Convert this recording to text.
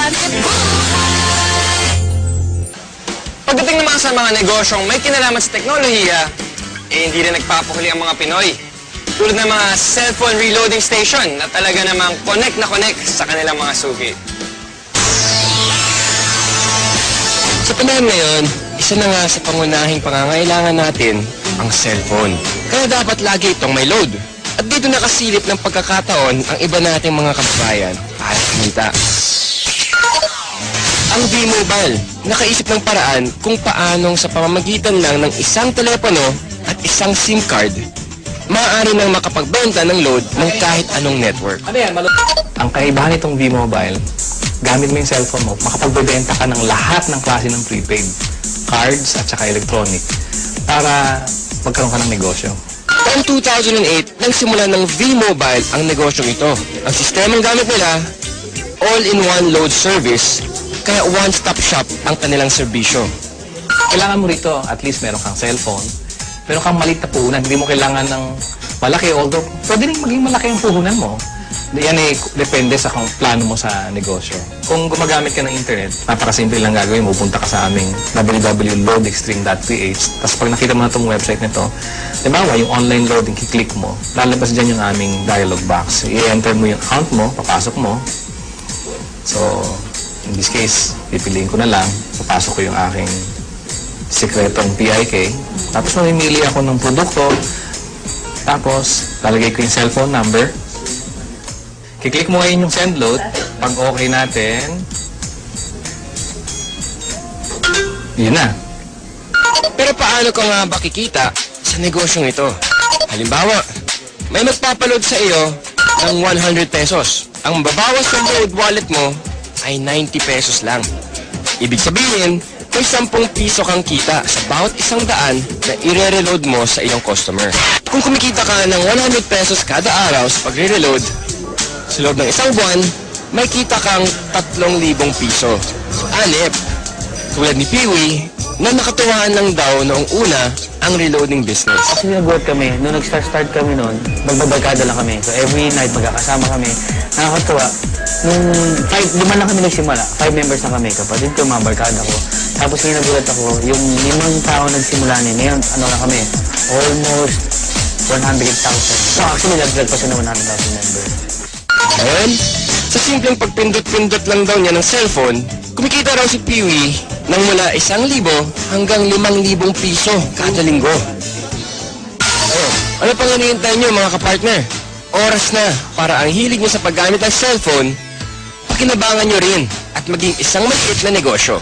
hanip Pagdating naman sa mga negosyong may kinalaman sa teknolohiya, hindi rin nagpapakuli ang mga Pinoy. Tulad ng mga cellphone reloading station na talaga namang connect na connect sa kanilang mga suki. Sa panahon ngayon, isa na nga sa pangunahing pangangailangan natin ang cellphone. Kaya dapat lagi itong may load. At dito nakasilip ng pagkakataon ang iba nating mga kababayan para kumita. Ang V-Mobile, nakaisip ng paraan kung paanong sa pamamagitan lang ng isang telepono at isang SIM card, maaari nang makapagbenta ng load ng kahit anong network. Ang kaibahan nitong V-Mobile, gamit mo yung cellphone mo, makapagbebenta ka ng lahat ng klase ng prepaid, cards at saka electronic, para magkaroon ka ng negosyo. Taong 2008, nagsimula ng V-Mobile ang negosyong ito. Ang sistemang gamit nila, all-in-one load service, kaya one-stop shop ang kanilang serbisyo. Kailangan mo rito, at least meron kang cellphone, meron kang maliit na puhunan, hindi mo kailangan ng malaki, although pwede rin maging malaki ang puhunan mo. Yan ay depende sa kung plano mo sa negosyo. Kung gumagamit ka ng internet, napakasimple lang gagawin mo. Punta ka sa aming www.loadextreme.ph. Tapos pag nakita mo na itong website nito, diba, yung online loading, kiklik mo, lalabas dyan yung aming dialog box. I-enter mo yung account mo, papasok mo. So, in this case, pipiliin ko na lang, papasok ko yung aking sikretong PIK. Tapos mamimili ako ng produkto. Tapos, lalagay ko yung cellphone number. Kiklik mo ngayon yung send load. Pag okay natin, yun na. Pero paano ka nga ba kikita sa negosyong ito? Halimbawa, may magpapaload sa iyo ng 100 pesos. Ang babawas ng load wallet mo ay 90 pesos lang. Ibig sabihin, may 10 piso kang kita sa bawat 100 na i-reload mo sa iyong customer. Kung kumikita ka ng 100 pesos kada araw sa pagre-reload, sa loob ng isang buwan, may kita kang 3,000 piso. Anip, tulad ni Peewee, na nakatuwaan lang daw noong una ang reloading business. Actually, nag-work kami. Noong nag-start kami noon, magbabarkada lang kami. So, every night, magkakasama kami. Nakakatuwa. Nung 5 lang kami nagsimula. 5 members na kami. Kapatid ko, mga barkada ko. Tapos ngayon nagulat ako, yung 5 tao nagsimula niya. Ngayon, ano na kami? Almost 100,000. So, actually, nag-drag pa siya ng 100,000 members. Ngayon, sa simpleng pagpindot-pindot lang daw niya ng cellphone, kumikita raw si Peewee ng mula 1,000 hanggang 5,000 piso kada linggo. Ano pang hinihintay niyo mga kapartner? Oras na para ang hilig niyo sa paggamit ng cellphone, pakinabangan niyo rin at maging isang maliit na negosyo.